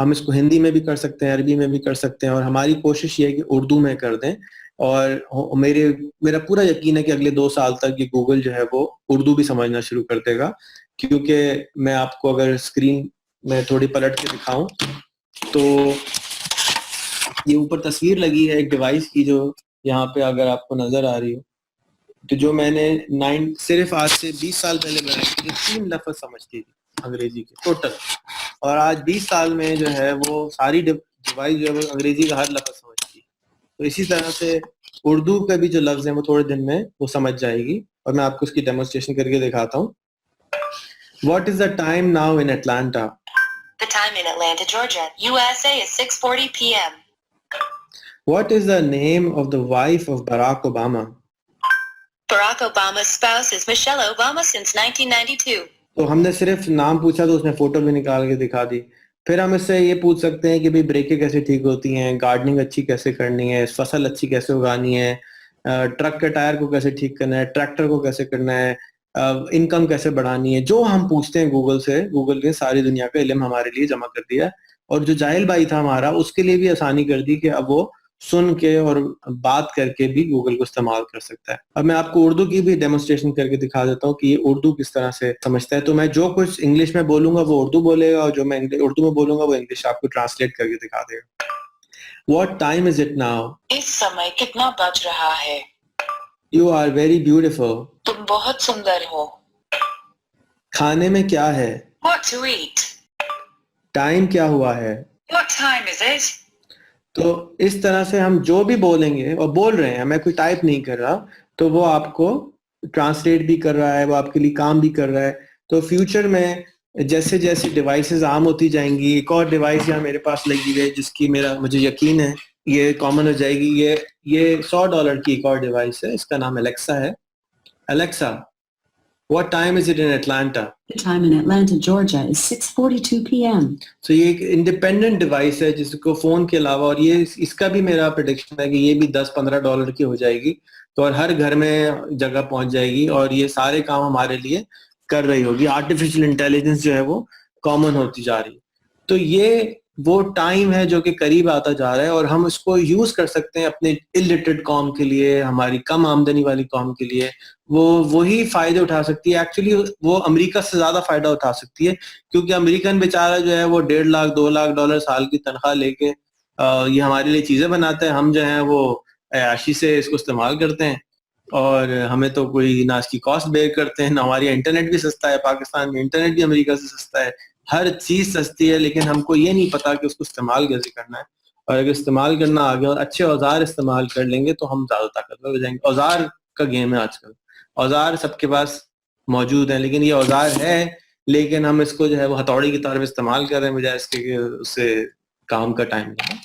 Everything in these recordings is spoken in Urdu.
ہم اس کو ہندی میں بھی کر سکتے ہیں, عربی میں بھی کر سکتے ہیں, اور ہماری کوشش یہ ہے کہ اردو میں کر دیں. اور میرا پورا یقین ہے کہ اگلے 2 سال تک یہ گوگل جو ہے وہ اردو بھی سمجھنا شروع کر دے گا, کیونکہ میں آپ کو اگر اسکرین میں تھوڑی پلٹ کے دکھاؤں تو یہ اوپر تصویر لگی ہے ایک ڈیوائس کی, جو یہاں پہ اگر آپ کو نظر آ رہی ہو, تو جو میں نے صرف آج سے 20 سال پہلے بنائی تھی, جو 3 لفظ سمجھتی تھی انگریزی کے ٹوٹل, اور آج 20 سال میں جو ہے وہ ساری ڈیوائس جو ہے وہ انگریزی کا ہر لفظ سمجھتی ہے. تو اسی طرح سے اردو کا بھی جو لفظ ہیں وہ تھوڑے دن میں وہ سمجھ جائے گی, اور میں آپ کو اس کی ڈیمونسٹریشن کر کے دکھاتا ہوں. What is the time now in Atlanta? The time in Atlanta, Georgia, USA is 6:40 p.m. What is the name of the wife of Barack Obama? Barack Obama's spouse is Michelle Obama since 1992. تو ہم نے صرف نام پوچھا تو اس نے فوٹو بھی نکال کے دکھا دی. پھر ہم اس سے یہ پوچھ سکتے ہیں کہ بھئی بریکیں کیسے ٹھیک ہوتی ہیں, گارڈننگ اچھی کیسے کرنی ہے, فصل اچھی کیسے اگانی ہے, ٹرک کے ٹائر کو کیسے ٹھیک کرنا ہے, ٹریکٹر کو کیسے کرنا ہے, انکم کیسے بڑھانی ہے. جو ہم پوچھتے ہیں گوگل سے, گوگل نے ساری دنیا کا علم ہمارے لیے جمع کر دیا. اور جو جاہل بھائی تھا ہمارا, اس کے لیے بھی آسانی کر دی کہ اب وہ سن کے اور بات کر کے بھی گوگل کو استعمال کر سکتا ہے. اب میں آپ کو اردو کی بھی ڈیمونسٹریشن کر کے دکھا دیتا ہوں کہ یہ اردو کس طرح سے سمجھتا ہے. تو میں جو کچھ انگلش میں بولوں گا وہ اردو بولے گا, اور جو میں اردو میں بولوں گا وہ انگلش آپ کو ٹرانسلیٹ کر کے دکھا دے گا. What time is it now? اس سمے کتنا بج رہا ہے؟ You are very beautiful. تم بہت سندر ہو. کھانے میں کیا ہے؟ What to eat? ٹائم کیا ہوا ہے؟ What time is it? تو اس طرح سے ہم جو بھی بولیں گے, اور بول رہے ہیں, میں کوئی ٹائپ نہیں کر رہا, تو وہ آپ کو ٹرانسلیٹ بھی کر رہا ہے, وہ آپ کے لیے کام بھی کر رہا ہے. تو فیوچر میں جیسے جیسے ڈیوائسز عام ہوتی جائیں گی, ایک اور ڈیوائس یہاں میرے پاس لگی ہوئی ہے جس کی مجھے یقین ہے یہ کامن ہو جائے گی. یہ $100 کی ایک اور ڈیوائس ہے, اس کا نام الیکسا ہے. Alexa, what time is it in Atlanta? The time in Atlanta, Georgia is 6:42 p.m. So یہ ایک انڈیپینڈنٹ ڈیوائس ہے جس کو فون کے علاوہ, اور یہ اس کا بھی میرا پریڈکشن ہے کہ یہ بھی $10-15 کی ہو جائے گی, تو اور ہر گھر میں جگہ پہنچ جائے گی, اور یہ سارے کام ہمارے لیے کر رہی ہوگی. آرٹیفیشیل انٹیلیجنس جو ہے وہ کامن ہوتی جا رہی ہے. تو یہ وہ ٹائم ہے جو کہ قریب آتا جا رہا ہے, اور ہم اس کو یوز کر سکتے ہیں اپنے الٹریٹ قوم کے لیے, ہماری کم آمدنی والی قوم کے لیے. وہی فائدے اٹھا سکتی ہے. ایکچولی وہ امریکہ سے زیادہ فائدہ اٹھا سکتی ہے, کیونکہ امریکن بیچارہ جو ہے وہ $1.5 لاکھ $2 لاکھ سال کی تنخواہ لے کے یہ ہمارے لیے چیزیں بناتا ہے. ہم جو ہیں وہ عیاشی سے اس کو استعمال کرتے ہیں, اور ہمیں تو کوئی نہ اس کی کاسٹ بیئر کرتے ہیں, نہ ہماری انٹرنیٹ بھی سستا ہے. پاکستان میں انٹرنیٹ بھی امریکہ سے سستا ہے, ہر چیز سستی ہے, لیکن ہم کو یہ نہیں پتا کہ اس کو استعمال کیسے کرنا ہے. اور اگر استعمال کرنا آ گیا اور اچھے اوزار استعمال کر لیں گے تو ہم زیادہ طاقتور ہو جائیں گے. اوزار کا گیم ہے آج کل, اوزار سب کے پاس موجود ہیں, لیکن یہ اوزار ہے, لیکن ہم اس کو جو ہے وہ ہتھوڑی کی طرف استعمال کر رہے ہیں بجائے اس کے کہ اس سے کام کا ٹائم لگا.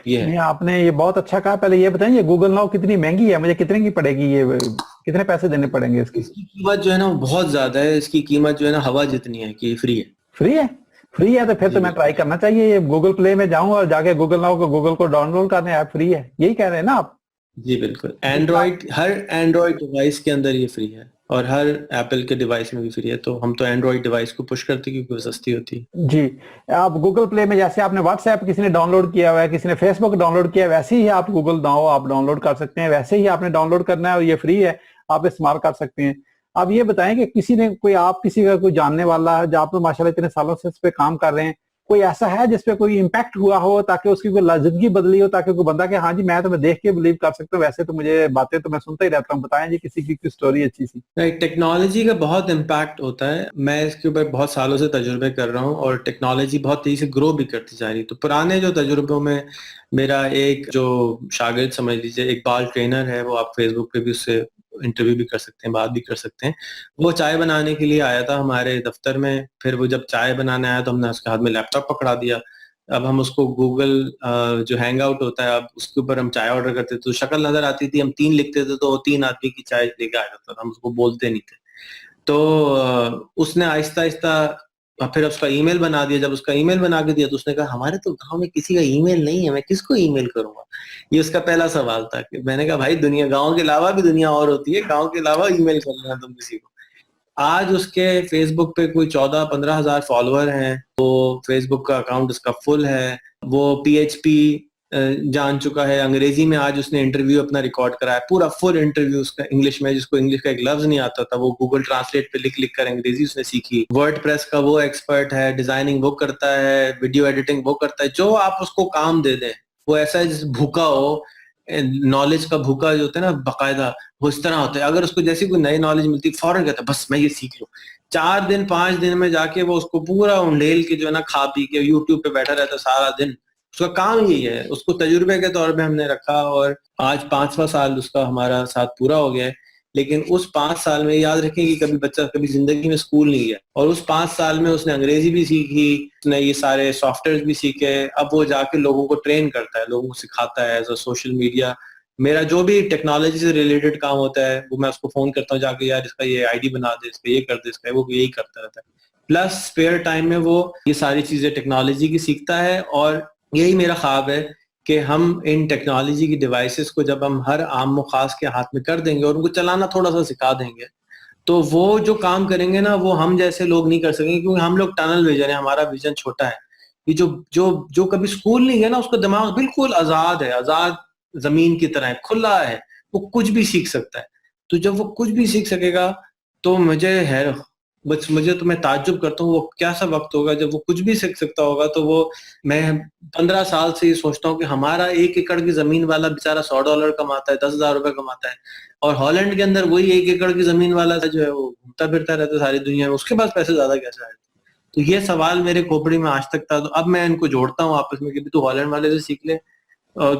یہ ہے. آپ نے یہ بہت اچھا کہا. پہلے یہ بتائیں, یہ گوگل ناؤ کتنی مہنگی ہے, مجھے کتنے کی پڑے گی, یہ کتنے پیسے دینے پڑیں گے اس کی؟ اس کی قیمت جو ہے نا وہ بہت زیادہ ہے. اس کی قیمت جو ہے نا ہوا جتنی ہے کہ فری ہے. فری ہے؟ فری ہے تو پھر تو میں ٹرائی کرنا چاہیے. یہ گوگل پلے میں جاؤں اور جا کے گوگل ناؤ کو گوگل کو ڈاؤن لوڈ کرنے, ایپ فری ہے, یہی کہہ رہے ہیں نا آپ؟ جی بالکل. ہر اینڈرائڈ ڈیوائس کے اندر یہ فری ہے, اور ہر ایپل کے ڈیوائس میں بھی فری ہے. تو ہم تو اینڈرائڈ ڈیوائس کو پش کرتے ہیں کیونکہ وہ سستی ہوتی ہے. جی, آپ گوگل پلے میں جیسے آپ نے واٹس ایپ کسی نے ڈاؤن لوڈ کیا ہوا ہے, کسی نے فیس بک ڈاؤن لوڈ کیا ہے, ویسے ہی آپ گوگل ناؤ آپ ڈاؤن لوڈ کر سکتے ہیں. ویسے ہی آپ نے ڈاؤن لوڈ کرنا ہے, اور یہ فری ہے, آپ استعمال کر سکتے ہیں. آپ یہ بتائیں کہ کسی کا کوئی جاننے والا ہے, جو آپ ماشاء اللہ اتنے سالوں سے اس پہ کام کر رہے ہیں, کوئی ایسا ہے جس پہ کوئی امپیکٹ ہوا ہو تاکہ اس کی کوئی زندگی بدلی ہو, تاکہ کوئی بندہ کہ ہاں جی میں تو دیکھ کے بلیو کر سکتا ہوں, ویسے تو مجھے باتیں تو میں سنتا ہی رہتا ہوں, بتائیں جی کسی کی اسٹوری اچھی سی. ٹیکنالوجی کا بہت امپیکٹ ہوتا ہے. میں اس کے اوپر بہت سالوں سے تجربے کر رہا ہوں, اور ٹیکنالوجی بہت تیزی سے گرو بھی کرتی جا رہی ہے. تو پرانے جو تجربوں میں میرا ایک جو شاگرد سمجھ لیجیے, اقبال ٹرینر ہے, وہ آپ فیس بک پہ بھی اس سے انٹرویو بھی کر سکتے ہیں, بات بھی کر سکتے ہیں. وہ چائے بنانے کے لیے آیا تھا ہمارے دفتر میں. پھر وہ جب چائے بنانے آیا تو ہم نے اس کے ہاتھ میں لیپ ٹاپ پکڑا دیا. اب ہم اس کو گوگل جو ہینگ آؤٹ ہوتا ہے, اب اس کے اوپر ہم چائے آرڈر کرتے تو شکل نظر آتی تھی, ہم 3 لکھتے تھے تو وہ 3 آدمی کی چائے لے کے آ جاتا تھا, ہم اس کو بولتے نہیں تھے. تو اس نے آہستہ آہستہ پھر اس کا ای میل بنا دیا. جب اس کا ای میل بنا کے دیا تو اس نے کہا ہمارے تو گاؤں میں کسی کا ای میل نہیں ہے, میں کس کو ای میل کروں گا. یہ اس کا پہلا سوال تھا. کہ میں نے کہا بھائی گاؤں کے علاوہ بھی دنیا اور ہوتی ہے, گاؤں کے علاوہ ای میل کرنا ہے تم کسی کو. آج اس کے فیس بک پہ کوئی 14-15 ہزار فالوور ہیں, وہ فیس بک کا اکاؤنٹ اس کا فل ہے, وہ PHP جان چکا ہے, انگریزی میں آج اس نے انٹرویو اپنا ریکارڈ کرا ہے, پورا فل انٹرویو اس کا انگلش میں, جس کو انگلش کا ایک لفظ نہیں آتا تھا وہ گوگل ٹرانسلیٹ پہ لکھ کر انگریزی اس نے سیکھی. ورڈ پریس کا وہ ایکسپرٹ ہے, ڈیزائننگ وہ کرتا ہے, ویڈیو ایڈیٹنگ وہ کرتا ہے, جو آپ اس کو کام دے دیں وہ ایسا ہے جس بھوکا ہو, نالج کا بھوکا جو ہوتا ہے نا باقاعدہ, وہ اس طرح ہوتا ہے. اگر اس کو جیسی کوئی نئی نالج ملتی فوراً کہتا ہے بس میں یہ سیکھ لوں. 4 دن 5 دن میں جا کے وہ اس کو پورا انڈیل کے جو ہے نا کھا پی کے یوٹیوب پہ بیٹھا رہتا ہے سارا دن. اس کا کام یہی ہے, اس کو تجربے کے طور پہ ہم نے رکھا, اور آج 5واں سال اس کا ہمارا ساتھ پورا ہو گیا ہے. لیکن اس 5 سال میں یاد رکھیں کہ کبھی بچہ کبھی زندگی میں اسکول نہیں گیا, اور اس 5 سال میں اس نے انگریزی بھی سیکھی, اس نے یہ سارے سافٹ ویئر بھی سیکھے. اب وہ جا کے لوگوں کو ٹرین کرتا ہے, لوگوں کو سکھاتا ہے. ایز اے سوشل میڈیا, میرا جو بھی ٹیکنالوجی سے ریلیٹڈ کام ہوتا ہے وہ میں اس کو فون کرتا ہوں جا کے, یار اس کا یہ ID بنا دے, اس کا یہ کر دے, اس کا وہ یہی کرتا رہتا ہے. پلس اسپیئر ٹائم میں وہ یہ ساری چیزیں ٹیکنالوجی کی سیکھتا ہے. اور یہی میرا خواب ہے کہ ہم ان ٹیکنالوجی کی ڈیوائسز کو جب ہم ہر عام و خاص کے ہاتھ میں کر دیں گے اور ان کو چلانا تھوڑا سا سکھا دیں گے, تو وہ جو کام کریں گے نا وہ ہم جیسے لوگ نہیں کر سکیں گے, کیونکہ ہم لوگ ٹنل ویژن ہے, ہمارا ویژن چھوٹا ہے. یہ جو کبھی اسکول نہیں گیا نا اس کا دماغ بالکل آزاد ہے, آزاد زمین کی طرح ہے, کھلا ہے, وہ کچھ بھی سیکھ سکتا ہے. تو جب وہ کچھ بھی سیکھ سکے گا تو مجھے تو میں تعجب کرتا ہوں وہ کیا سا وقت ہوگا جب وہ کچھ بھی سیکھ سکتا ہوگا. تو وہ میں 15 سال سے یہ سوچتا ہوں کہ ہمارا 1 ایکڑ کی زمین والا بیچارہ $100 کماتا ہے, 10,000 روپے کماتا ہے, اور ہالینڈ کے اندر وہی 1 ایکڑ کی زمین والا جو ہے وہ گھومتا پھرتا رہتا ہے ساری دنیا میں, اس کے پاس پیسے زیادہ کیسے آئے. تو یہ سوال میرے کھوپڑی میں آج تک تھا. تو اب میں ان کو جوڑتا ہوں آپس میں کہ تو ہالینڈ والے سے سیکھ لے,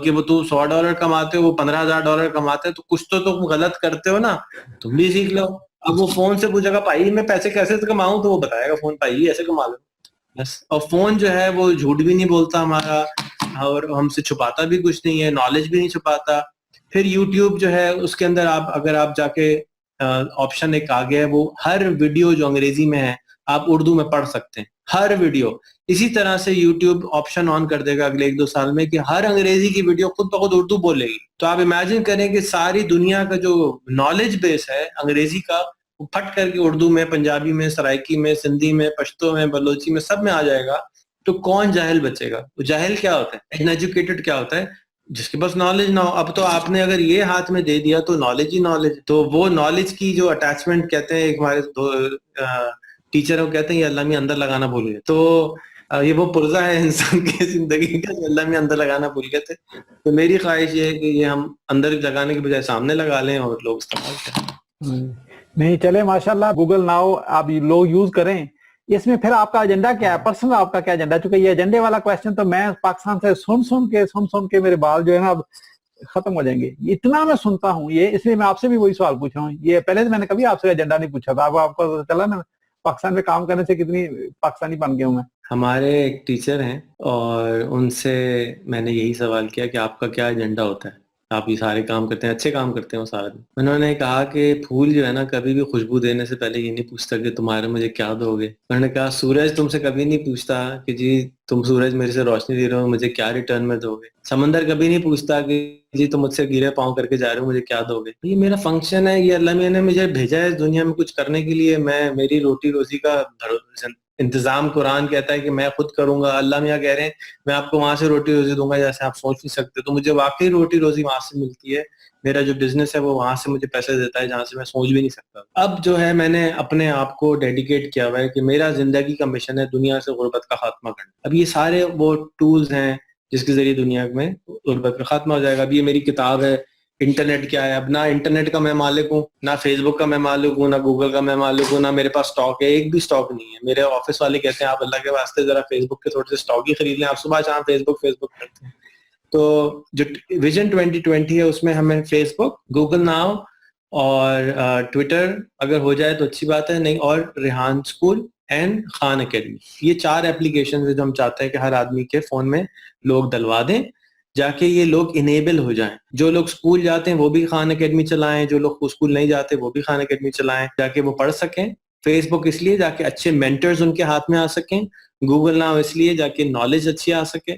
کہ وہ تو $100 کماتے ہو, وہ $15,000 کماتے ہیں, تو کچھ تو تم غلط کرتے ہو نا, تم بھی سیکھ لو. اب وہ فون سے پوچھے گا بھائی میں پیسے کیسے کماؤں, تو وہ بتائے گا فون بھائی ایسے کما لو بس. اور فون جو ہے وہ جھوٹ بھی نہیں بولتا ہمارا, اور ہم سے چھپاتا بھی کچھ نہیں ہے, نالج بھی نہیں چھپاتا. پھر یوٹیوب جو ہے اس کے اندر اگر آپ جا کے آپشن ایک آگے ہے, وہ ہر ویڈیو جو انگریزی میں ہے آپ اردو میں پڑھ سکتے ہیں, ہر ویڈیو. اسی طرح سے یوٹیوب آپشن آن کر دے گا اگلے 1-2 سال میں کہ ہر انگریزی کی ویڈیو خود بخود اردو بولے گی. تو آپ امیجن کریں کہ ساری دنیا کا جو نالج بیس ہے انگریزی کا وہ پھٹ کر کے اردو میں, پنجابی میں, سرائکی میں, سندھی میں, پشتو میں, بلوچی میں, سب میں آ جائے گا. تو کون جاہل بچے گا؟ وہ جاہل کیا ہوتا ہے, ان ایجوکیٹڈ کیا ہوتا ہے, جس کے پاس نالج نہ ہو. اب تو آپ نے اگر یہ ہاتھ میں دے دیا تو نالج ہی نالج. تو وہ نالج کی جو اٹیچمنٹ کہتے ہیں, ایک ہمارے ٹیچر کہتے ہیں یہ اللہ میں اندر لگانا بھول گئے. تو یہ وہ پرزہ ہے انسان کی زندگی کا جو اللہ میں اندر لگانا بھول گئے تھے. تو میری خواہش یہ ہے کہ یہ ہم اندر لگانے کے بجائے سامنے لگا لیں اور لوگ استعمال کریں. نہیں چلے ماشاءاللہ, گوگل ناؤ آپ لوگ یوز کریں. اس میں پھر آپ کا ایجنڈا کیا ہے, پرسنل آپ کا کیا ایجنڈا؟ چونکہ یہ ایجنڈے والا کویسچن تو میں پاکستان سے سن کے میرے بال جو ہے نا اب ختم ہو جائیں گے. اتنا میں سنتا ہوں یہ, اس لیے میں آپ سے بھی وہی سوال پوچھ رہا ہوں. یہ پہلے میں نے کبھی آپ سے ایجنڈا نہیں پوچھا تھا, آپ کو چلا نا پاکستان میں کام کرنے سے کتنی پاکستانی بن گیا ہوں میں. ہمارے ایک ٹیچر ہیں اور ان سے میں نے یہی سوال کیا کہ آپ کا کیا ایجنڈا ہوتا ہے, آپ یہ سارے کام کرتے ہیں, اچھے کام کرتے ہیں وہ سارے. انہوں نے کہا کہ پھول جو ہے نا کبھی بھی خوشبو دینے سے پہلے یہ نہیں پوچھتا کہ تمہارے مجھے کیا دو گے. انہوں نے کہا سورج تم سے کبھی نہیں پوچھتا کہ جی تم سورج میرے سے روشنی دے رہے ہو, مجھے کیا ریٹرن میں دو گے. سمندر کبھی نہیں پوچھتا کہ جی تم مجھ سے گیرے پاؤں کر کے جا رہے ہو, مجھے کیا دو گے. یہ میرا فنکشن ہے, یہ اللہ میاں نے مجھے بھیجا ہے دنیا میں کچھ کرنے کے لیے. میری روٹی روزی کا انتظام قرآن کہتا ہے کہ میں خود کروں گا. اللہ میاں کہہ رہے ہیں میں آپ کو وہاں سے روٹی روزی دوں گا جیسے آپ سوچ نہیں سکتے. تو مجھے واقعی روٹی روزی وہاں سے ملتی ہے. میرا جو بزنس ہے وہ وہاں سے مجھے پیسے دیتا ہے جہاں سے میں سوچ بھی نہیں سکتا. اب جو ہے میں نے اپنے آپ کو ڈیڈیکیٹ کیا ہوا ہے کہ میرا زندگی کا مشن ہے دنیا سے غربت کا خاتمہ کرنا. اب یہ سارے وہ ٹولز ہیں جس کے ذریعے دنیا میں غربت کا خاتمہ ہو جائے گا. اب یہ میری کتاب ہے انٹرنیٹ کیا ہے. اب نہ انٹرنیٹ کا میں مالک ہوں, نہ فیس بک کا میں مالک ہوں, نہ گوگل کا میں مالک ہوں, نہ میرے پاس سٹاک ہے, ایک بھی سٹاک نہیں ہے. میرے آفس والے کہتے ہیں آپ اللہ کے واسطے ذرا فیس بک کے تھوڑے سے سٹاک ہی خرید لیں, آپ صبح شام فیس بک کرتے ہیں. تو جو ویژن 2020 ہے اس میں ہمیں فیس بک, گوگل ناؤ اور ٹویٹر اگر ہو جائے تو اچھی بات ہے, نہیں اور Rehan school and Khan academy, یہ 4 ایپلیکیشن جو ہم چاہتے ہیں کہ ہر آدمی کے فون میں لوگ ڈلوا دیں, جا کے یہ لوگ انیبل ہو جائیں. جو لوگ اسکول جاتے ہیں وہ بھی خان اکیڈمی چلائیں, جو لوگ اسکول نہیں جاتے وہ بھی خان اکیڈمی چلائیں, جا کے وہ پڑھ سکیں. فیس بک اس لیے جا کے اچھے مینٹرز ان کے ہاتھ میں آ سکیں, گوگل ناؤ اس لیے جا کے نالج اچھی آ سکے,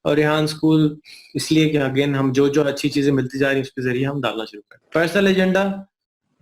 اور ریحان اسکول اس لیے کہ اگین ہم جو اچھی چیزیں ملتی جا رہی ہیں اس کے ذریعے ہم ڈالنا شروع کریں. Personal agenda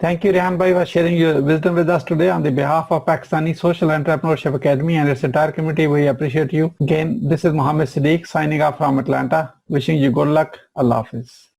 Thank you, Rehan Bhai, for sharing your wisdom with us today on the behalf of Pakistani Social Entrepreneurship Academy and its entire community. We appreciate you. Again, this is Mohammed Siddiq signing off from Atlanta. Wishing you good luck. Allah Hafiz.